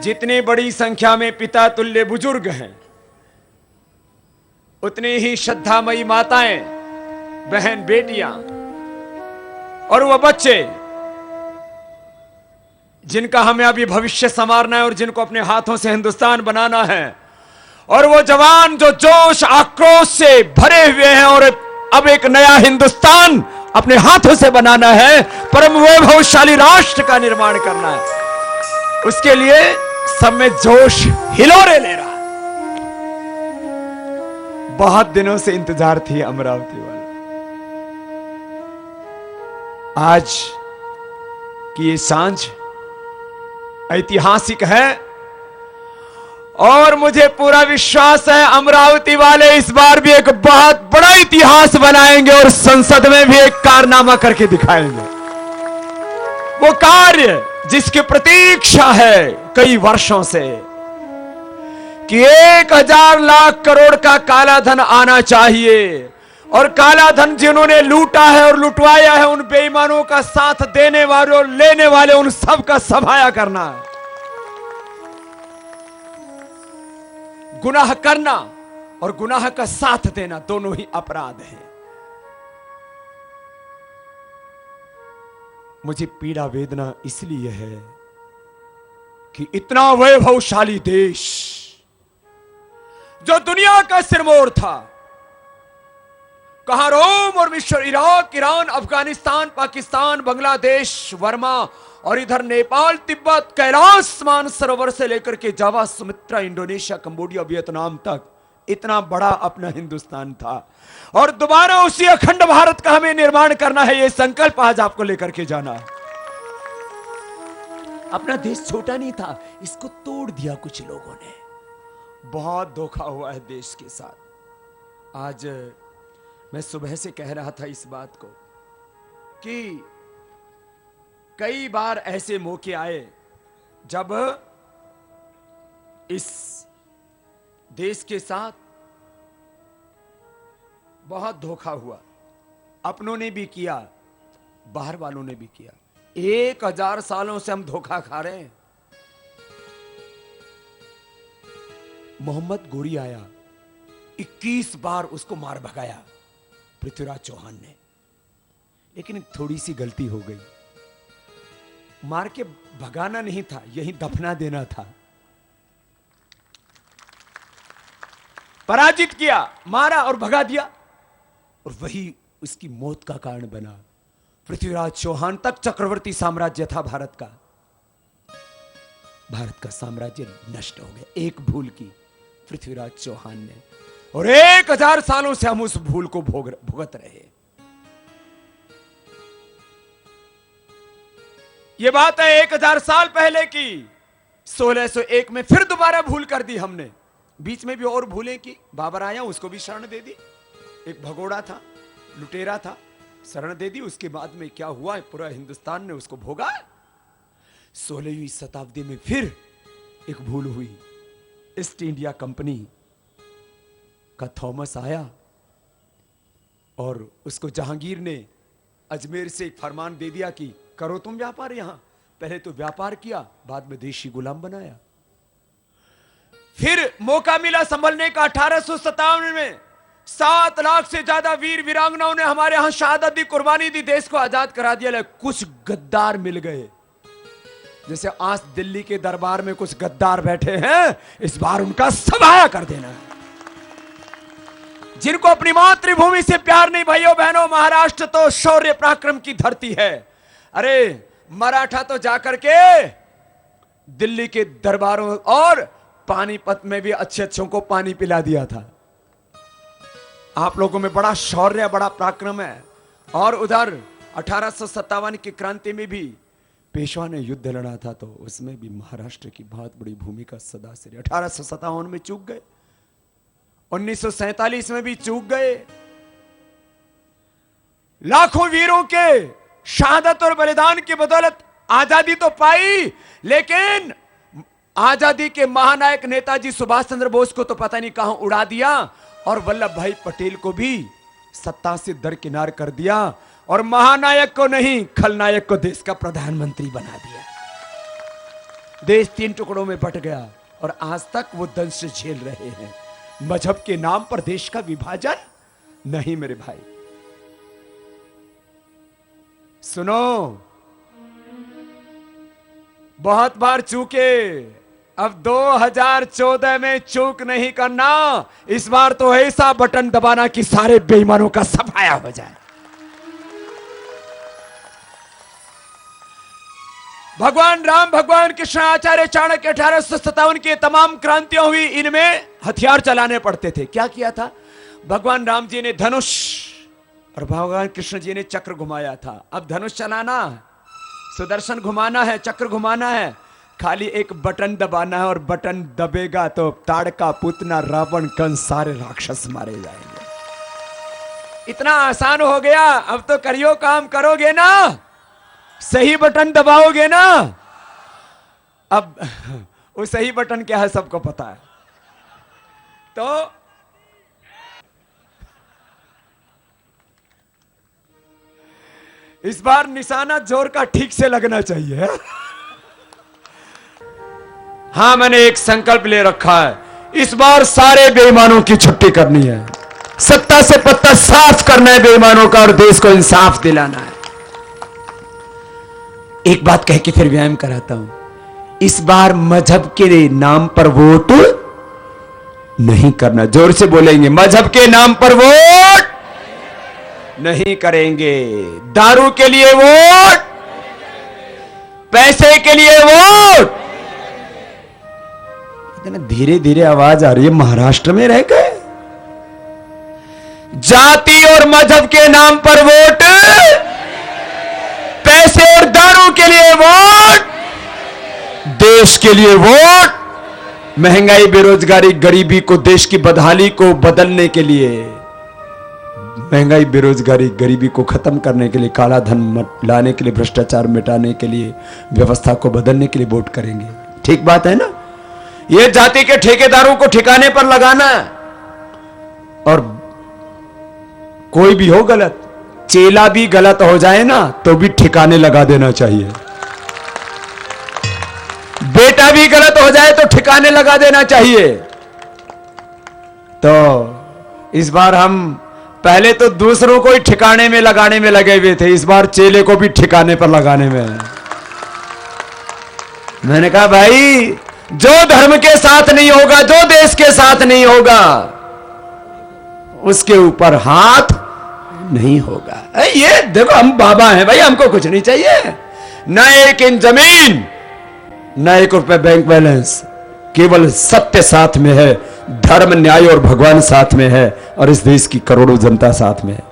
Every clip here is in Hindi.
जितनी बड़ी संख्या में पिता तुल्य बुजुर्ग हैं, उतनी ही श्रद्धामयी माताएं, बहन, बेटियां और वो बच्चे जिनका हमें अभी भविष्य संवारना है और जिनको अपने हाथों से हिंदुस्तान बनाना है, और वो जवान जो जोश आक्रोश से भरे हुए हैं और अब एक नया हिंदुस्तान अपने हाथों से बनाना है, परम वैभवशाली राष्ट्र का निर्माण करना है। उसके लिए सब में जोश हिलोरे ले रहा है। बहुत दिनों से इंतजार थी अमरावती वाला। आज की ये सांझ ऐतिहासिक है और मुझे पूरा विश्वास है अमरावती वाले इस बार भी एक बहुत बड़ा इतिहास बनाएंगे और संसद में भी एक कारनामा करके दिखाएंगे। वो कार्य जिसकी प्रतीक्षा है कई वर्षों से कि 1000 लाख करोड़ का काला धन आना चाहिए, और काला धन जिन्होंने लूटा है और लुटवाया है उन बेईमानों का साथ देने वाले और लेने वाले उन सब का सफाया करना है। गुनाह करना और गुनाह का साथ देना दोनों ही अपराध हैं। मुझे पीड़ा वेदना इसलिए है कि इतना वैभवशाली देश जो दुनिया का सिरमौर था, कहां रोम और मिस्र, इराक, ईरान, अफगानिस्तान, पाकिस्तान, बांग्लादेश, वर्मा और इधर नेपाल, तिब्बत, कैलाश मानसरोवर से लेकर के जावा, सुमित्रा, इंडोनेशिया, कंबोडिया, वियतनाम तक इतना बड़ा अपना हिंदुस्तान था। और दोबारा उसी अखंड भारत का हमें निर्माण करना है। यह संकल्प आज आपको लेकर के जाना है। अपना देश छोटा नहीं था, इसको तोड़ दिया कुछ लोगों ने। बहुत धोखा हुआ है देश के साथ। आज मैं सुबह से कह रहा था इस बात को कि कई बार ऐसे मौके आए जब इस देश के साथ बहुत धोखा हुआ। अपनों ने भी किया, बाहर वालों ने भी किया। 1000 सालों से हम धोखा खा रहे हैं। मोहम्मद गोरी आया, 21 बार उसको मार भगाया पृथ्वीराज चौहान ने, लेकिन थोड़ी सी गलती हो गई। मार के भगाना नहीं था, यही दफना देना था। पराजित किया, मारा और भगा दिया, और वही उसकी मौत का कारण बना। पृथ्वीराज चौहान तक चक्रवर्ती साम्राज्य था भारत का। भारत का साम्राज्य नष्ट हो गया एक भूल की पृथ्वीराज चौहान ने, और 1000 सालों से हम उस भूल को भुगत रहे। यह बात है 1000 साल पहले की। 1601 में फिर दोबारा भूल कर दी हमने। बीच में भी और भूलें की। बाबर आया, उसको भी शरण दे दी। एक भगोड़ा था, लुटेरा था, शरण दे दी। उसके बाद में क्या हुआ, पूरा हिंदुस्तान ने उसको भोगा। 16वीं शताब्दी में फिर एक भूल हुई। ईस्ट इंडिया कंपनी का थॉमस आया और उसको जहांगीर ने अजमेर से एक फरमान दे दिया कि करो तुम व्यापार यहां। पहले तो व्यापार किया, बाद में देशी गुलाम बनाया। फिर मौका मिला संभलने का। 1857 में 7 लाख से ज्यादा वीर वीरांगनाओं ने हमारे यहां शहादत दी, कुर्बानी दी, देश को आजाद करा दिया। लेकिन कुछ गद्दार मिल गए। जैसे आज दिल्ली के दरबार में कुछ गद्दार बैठे हैं, इस बार उनका सफाया कर देना है। जिनको अपनी मातृभूमि से प्यार नहीं। भाइयों बहनों, महाराष्ट्र तो शौर्य पराक्रम की धरती है। अरे मराठा तो जाकर के दिल्ली के दरबारों और पानीपत में भी अच्छे अच्छों को पानी पिला दिया था। आप लोगों में बड़ा शौर्य, बड़ा पराक्रम है। और उधर 1857 की क्रांति में भी पेशवा ने युद्ध लड़ा था, तो उसमें भी महाराष्ट्र की बहुत बड़ी भूमिका सदा से। 1857 में चूक गए, 1947 में भी चूक गए। लाखों वीरों के शहादत और बलिदान की बदौलत आजादी तो पाई, लेकिन आजादी के महानायक नेताजी सुभाष चंद्र बोस को तो पता नहीं कहां उड़ा दिया, और वल्लभ भाई पटेल को भी सत्ता से दरकिनार कर दिया, और महानायक को नहीं, खलनायक को देश का प्रधानमंत्री बना दिया। देश 3 टुकड़ों में बट गया और आज तक वो दंश झेल रहे हैं। मजहब के नाम पर देश का विभाजन नहीं मेरे भाई। सुनो, बहुत बार चूके, अब 2014 में चूक नहीं करना। इस बार तो ऐसा बटन दबाना कि सारे बेईमानों का सफाया हो जाए। भगवान राम, भगवान कृष्ण, आचार्य चाणक्य 1857 की तमाम क्रांतियां हुई, इनमें हथियार चलाने पड़ते थे। क्या किया था? भगवान राम जी ने धनुष और भगवान कृष्ण जी ने चक्र घुमाया था। अब धनुष चलाना, सुदर्शन घुमाना है, चक्र घुमाना है, खाली एक बटन दबाना है और बटन दबेगा तो ताड़का, पूतना, रावण, कंस सारे राक्षस मारे जाएंगे। इतना आसान हो गया। अब तो करियो, काम करोगे ना, सही बटन दबाओगे ना। अब वो सही बटन क्या है सबको पता है। तो इस बार निशाना जोर का ठीक से लगना चाहिए। हां, मैंने एक संकल्प ले रखा है, इस बार सारे बेईमानों की छुट्टी करनी है, सत्ता से पत्ता साफ करना है बेईमानों का और देश को इंसाफ दिलाना है। एक बात कह के फिर व्यायाम कराता हूं, इस बार मजहब के नाम पर वोट नहीं करना। जोर से बोलेंगे, मजहब के नाम पर वोट नहीं करेंगे। दारू के लिए वोट, पैसे के लिए वोट। इतना धीरे धीरे आवाज आ रही है, महाराष्ट्र में रह गए। जाति और मजहब के नाम पर वोट, पैसे और दारू के लिए वोट, देश के लिए वोट, महंगाई, बेरोजगारी, गरीबी को, देश की बदहाली को बदलने के लिए, महंगाई, बेरोजगारी, गरीबी को खत्म करने के लिए, काला धन लाने के लिए, भ्रष्टाचार मिटाने के लिए, व्यवस्था को बदलने के लिए वोट करेंगे। ठीक बात है ना? ये जाति के ठेकेदारों को ठिकाने पर लगाना, और कोई भी हो गलत, चेला भी गलत हो जाए ना तो भी ठिकाने लगा देना चाहिए। बेटा भी गलत हो जाए तो ठिकाने लगा देना चाहिए। तो इस बार हम पहले तो दूसरों को ही ठिकाने में लगाने में लगे हुए थे, इस बार चेले को भी ठिकाने पर लगाने में। मैंने कहा भाई, जो धर्म के साथ नहीं होगा, जो देश के साथ नहीं होगा, उसके ऊपर हाथ नहीं होगा। ये देखो, हम बाबा हैं भाई, हमको कुछ नहीं चाहिए, ना एक इंच जमीन, ना 1 रुपए बैंक बैलेंस, केवल सत्य साथ में है, धर्म, न्याय और भगवान साथ में है, और इस देश की करोड़ों जनता साथ में है।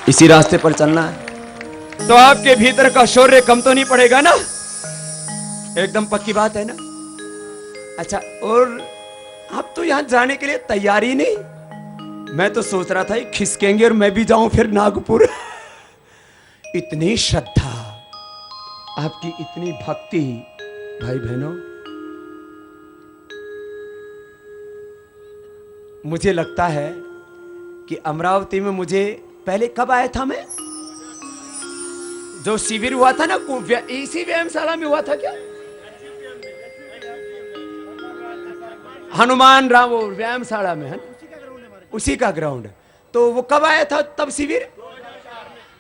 इसी रास्ते पर चलना है। तो आपके भीतर का शौर्य कम तो नहीं पड़ेगा ना? एकदम पक्की बात है ना? अच्छा, और आप तो यहां जाने के लिए तैयार ही नहीं। मैं तो सोच रहा था खिसकेंगे और मैं भी जाऊं फिर नागपुर। इतनी श्रद्धा, आपकी इतनी भक्ति, भाई बहनों, मुझे लगता है कि अमरावती में मुझे पहले कब आया था मैं, जो शिविर हुआ था ना, इसी व्यायामशाला में हुआ था क्या? हनुमान राम वो व्यायामशाला में है, उसी का ग्राउंड। तो वो कब आया था तब शिविर?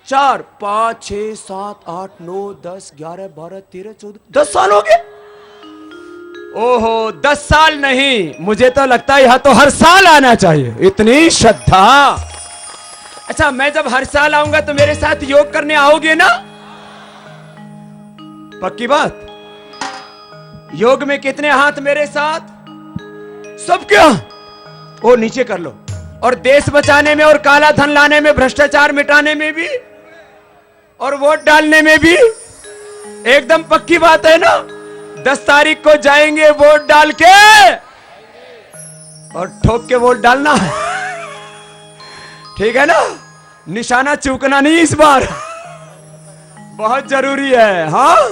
4, 5, 6, 7, 8, 9, 10, 11, 12, 13, 14, 10 साल हो गए। ओहो, 10 साल नहीं, मुझे तो लगता है यहां तो हर साल आना चाहिए, इतनी श्रद्धा। अच्छा, मैं जब हर साल आऊंगा तो मेरे साथ योग करने आओगे ना? पक्की बात? योग में कितने हाथ मेरे साथ? सब क्या? ओ नीचे कर लो। और देश बचाने में, और काला धन लाने में, भ्रष्टाचार मिटाने में भी, और वोट डालने में भी एकदम पक्की बात है ना? 10 तारीख को जाएंगे वोट डाल के, और ठोक के वोट डालना। ठीक है ना? निशाना चूकना नहीं इस बार, बहुत जरूरी है। हाँ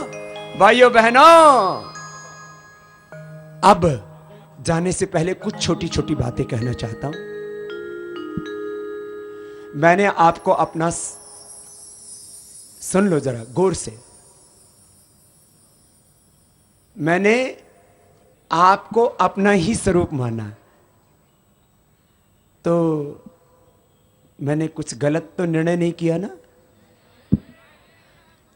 भाइयों बहनों, अब जाने से पहले कुछ छोटी छोटी बातें कहना चाहता हूं। मैंने आपको अपना, सुन लो जरा गौर से, मैंने आपको अपना ही स्वरूप माना, तो मैंने कुछ गलत तो निर्णय नहीं किया ना।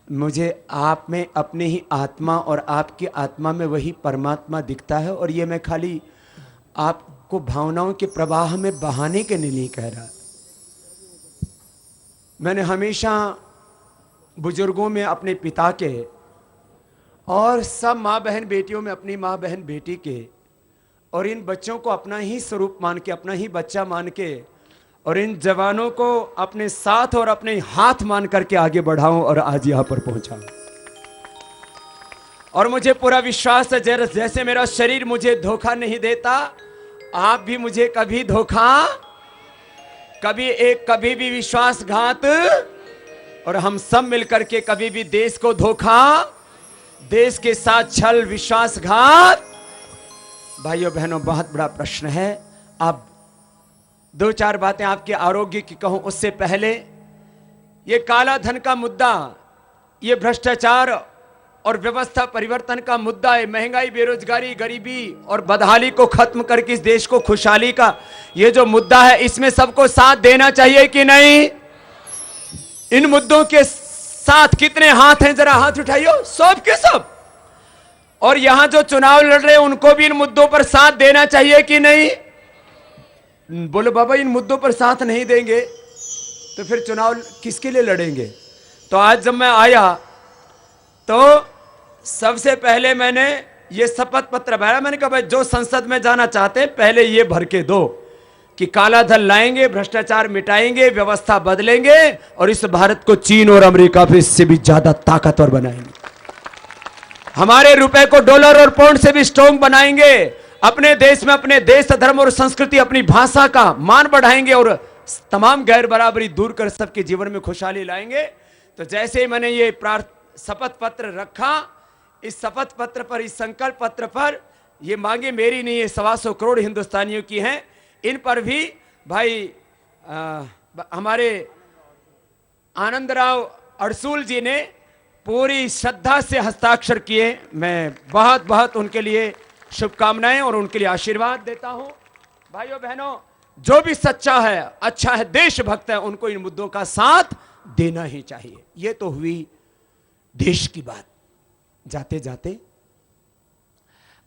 मुझे आप में अपने ही आत्मा और आपकी आत्मा में वही परमात्मा दिखता है, और ये मैं खाली आपको भावनाओं के प्रवाह में बहाने के लिए नहीं कह रहा। मैंने हमेशा बुजुर्गों में अपने पिता के और सब माँ बहन बेटियों में अपनी माँ बहन बेटी के और इन बच्चों को अपना ही स्वरूप मान के, अपना ही बच्चा मान के, और इन जवानों को अपने साथ और अपने हाथ मान करके आगे बढ़ाऊं और आज यहां पर पहुंचा। और मुझे पूरा विश्वास है जैसे मेरा शरीर मुझे धोखा नहीं देता, आप भी मुझे कभी धोखा, कभी भी विश्वासघात, और हम सब मिलकर के कभी भी देश को धोखा, देश के साथ छल विश्वासघात। भाइयों बहनों, बहुत बड़ा प्रश्न है। अब दो चार बातें आपके आरोग्य की कहूं उससे पहले, ये काला धन का मुद्दा, ये भ्रष्टाचार और व्यवस्था परिवर्तन का मुद्दा है, महंगाई, बेरोजगारी, गरीबी और बदहाली को खत्म करके इस देश को खुशहाली का ये जो मुद्दा है, इसमें सबको साथ देना चाहिए कि नहीं? इन मुद्दों के साथ कितने हाथ हैं? जरा हाथ उठाइयो, सब के सब। और यहां जो चुनाव लड़ रहे हैं उनको भी इन मुद्दों पर साथ देना चाहिए कि नहीं? बोलो बाबा, इन मुद्दों पर साथ नहीं देंगे तो फिर चुनाव किसके लिए लड़ेंगे? तो आज जब मैं आया तो सबसे पहले मैंने ये शपथ पत्र भरा। मैंने कहा भाई, जो संसद में जाना चाहते हैं पहले ये भर के दो कि काला धन लाएंगे, भ्रष्टाचार मिटाएंगे, व्यवस्था बदलेंगे और इस भारत को चीन और अमेरिका पे इससे भी ज्यादा ताकतवर बनाएंगे। हमारे रुपए को डॉलर और पाउंड से भी स्ट्रॉन्ग बनाएंगे। अपने देश में अपने देश, धर्म और संस्कृति, अपनी भाषा का मान बढ़ाएंगे और तमाम गैर बराबरी दूर कर सबके जीवन में खुशहाली लाएंगे। तो जैसे ही मैंने ये शपथ पत्र रखा, इस शपथ पत्र पर, इस संकल्प पत्र पर, ये मांगे मेरी नहीं है, 125 करोड़ हिंदुस्तानियों की हैं। इन पर भी भाई हमारे आनंदराव अड़सूल जी ने पूरी श्रद्धा से हस्ताक्षर किए। मैं बहुत बहुत उनके लिए शुभकामनाएं और उनके लिए आशीर्वाद देता हूं। भाइयों बहनों, जो भी सच्चा है, अच्छा है, देशभक्त है, उनको इन मुद्दों का साथ देना ही चाहिए। ये तो हुई देश की बात। जाते जाते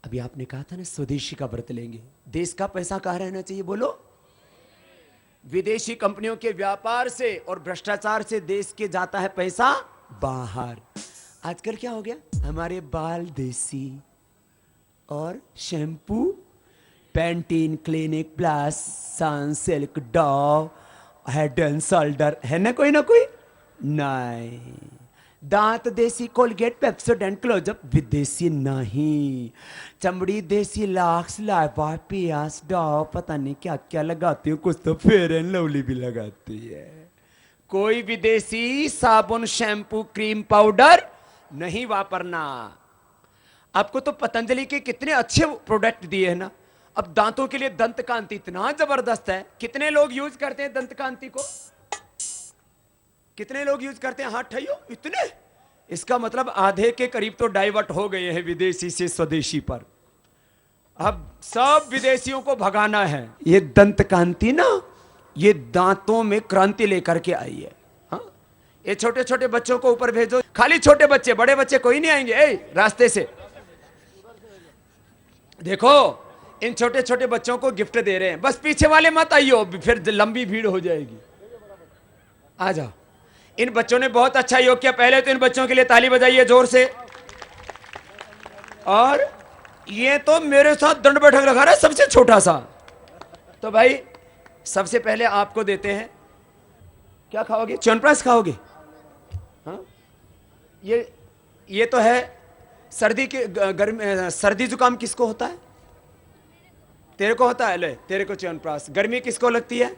अभी आपने कहा था ना, स्वदेशी का व्रत लेंगे। देश का पैसा कहां रहना चाहिए बोलो? विदेशी कंपनियों के व्यापार से और भ्रष्टाचार से देश के जाता है पैसा बाहर। आजकल क्या हो गया? हमारे बाल देसी और shampoo Pantene, clinic plus, Sunsilk, Dow, head and shoulder है ना कोई ना कोई? नहीं। दांत देसी, कोलगेट, पेप्सोडेंट, क्लोजअप विदेशी नहीं। चमड़ी देसी, लैक्स, लाइबॉय, पियास, डॉव, पता नहीं क्या क्या लगाती हो, कुछ तो फेयर एंड लवली भी लगाती है। कोई विदेशी साबुन, शैम्पू, क्रीम, पाउडर नहीं वापरना। आपको तो पतंजलि के कितने अच्छे प्रोडक्ट दिए हैं ना। अब दांतों के लिए दंत कांति इतना जबरदस्त है। कितने लोग यूज करते हैं दंत कांति को? कितने लोग यूज करते हैं? हाथ उठाइयो। इतने? इसका मतलब आधे के करीब तो डाइवर्ट हो गए हैं विदेशी से स्वदेशी पर। अब सब विदेशियों को भगाना है। ये दंत कांति ना, ये दांतों में क्रांति लेकर के आई है। हाँ, ये छोटे छोटे बच्चों को ऊपर भेजो, खाली छोटे बच्चे, बड़े बच्चे कोई नहीं आएंगे। रास्ते से देखो, इन छोटे छोटे बच्चों को गिफ्ट दे रहे हैं, बस पीछे वाले मत आइयो, फिर लंबी भीड़ हो जाएगी। आ जाओ। इन बच्चों ने बहुत अच्छा योग किया। पहले तो इन बच्चों के लिए ताली बजाइए जोर से। और ये तो मेरे साथ दंड बैठक रखा रहा है, सबसे छोटा सा। तो भाई सबसे पहले आपको देते हैं। क्या खाओगे? च्यवनप्राश खाओगे? हाँ, ये तो है सर्दी के गर्मी, सर्दी जुकाम किसको होता है? तेरे को होता है? ले, तेरे को च्यवनप्राश। गर्मी किसको लगती है?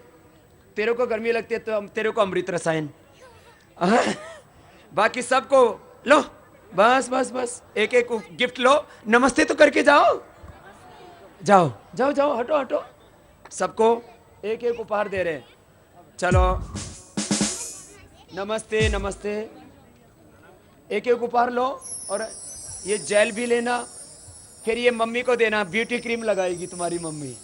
तेरे को गर्मी लगती है तो तेरे को अमृत रसायन। बाकी सबको लो, बस बस बस, एक एक गिफ्ट लो। नमस्ते तो करके जाओ, जाओ जाओ जाओ, हटो हटो। सबको एक एक उपहार दे रहे हैं। चलो, नमस्ते नमस्ते, एक एक उपहार लो। और ये जेल भी लेना, फिर ये मम्मी को देना, ब्यूटी क्रीम लगाएगी तुम्हारी मम्मी।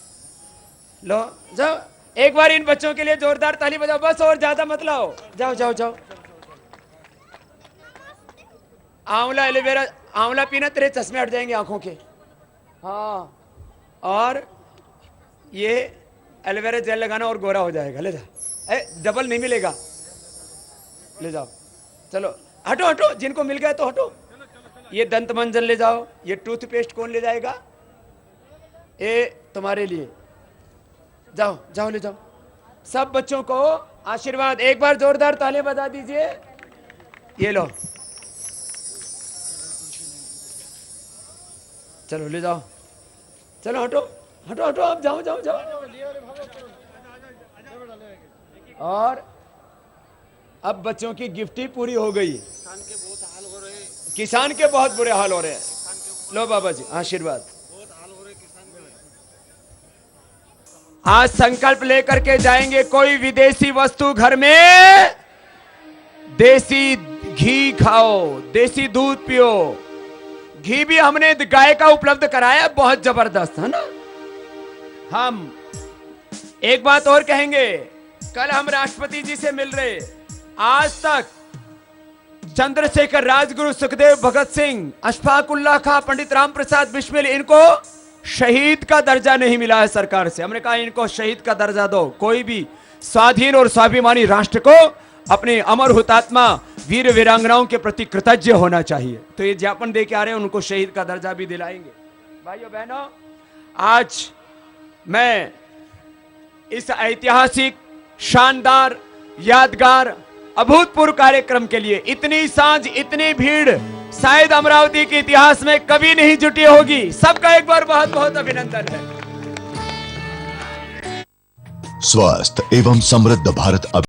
लो जाओ, एक बार इन बच्चों के लिए जोरदार ताली बजाओ, बस और ज्यादा मत लाओ, जाओ जाओ जाओ। आंवला एलोवेरा, आंवला पीना तेरे चश्मे हट जाएंगे आंखों के। हाँ, और ये एलोवेरा जेल लगाना और गोरा हो जाएगा। ले जा, डबल नहीं मिलेगा, ले जाओ। चलो हटो हटो, जिनको मिल गया तो हटो। ये दंत मंजन ले जाओ। ये टूथपेस्ट कौन ले जाएगा? ये तुम्हारे लिए, जाओ जाओ ले जाओ। सब बच्चों को आशीर्वाद, एक बार जोरदार ताली बजा दीजिए। ये लो, चलो ले जाओ, चलो हटो हटो हटो, आप जाओ जाओ जाओ। और अब बच्चों की गिफ्टी पूरी हो गई। किसान के बहुत बुरे हाल हो रहे हैं। लो बाबा जी आशीर्वाद। आज संकल्प लेकर के जाएंगे, कोई विदेशी वस्तु घर में, देसी घी खाओ, देसी दूध पियो। घी भी हमने गाय का उपलब्ध कराया, बहुत जबरदस्त है ना। हम एक बात और कहेंगे, कल हम राष्ट्रपति जी से मिल रहे। आज तक चंद्रशेखर, राजगुरु, सुखदेव, भगत सिंह, अशफाक उल्लाह खां, पंडित राम प्रसाद बिस्मिल, इनको शहीद का दर्जा नहीं मिला है सरकार से। हमने कहा इनको शहीद का दर्जा दो। कोई भी स्वाधीन और स्वाभिमानी राष्ट्र को अपने अमर हुतात्मा वीर वीरांगनाओं के प्रति कृतज्ञ होना चाहिए। तो ये ज्ञापन दे के आ रहे हैं, उनको शहीद का दर्जा भी दिलाएंगे। भाइयों बहनों, आज मैं इस ऐतिहासिक, शानदार, यादगार, अभूतपूर्व कार्यक्रम के लिए, इतनी सांझ, इतनी भीड़ शायद अमरावती के इतिहास में कभी नहीं जुटी होगी। सबका एक बार बहुत बहुत अभिनंदन है। स्वस्थ एवं समृद्ध भारत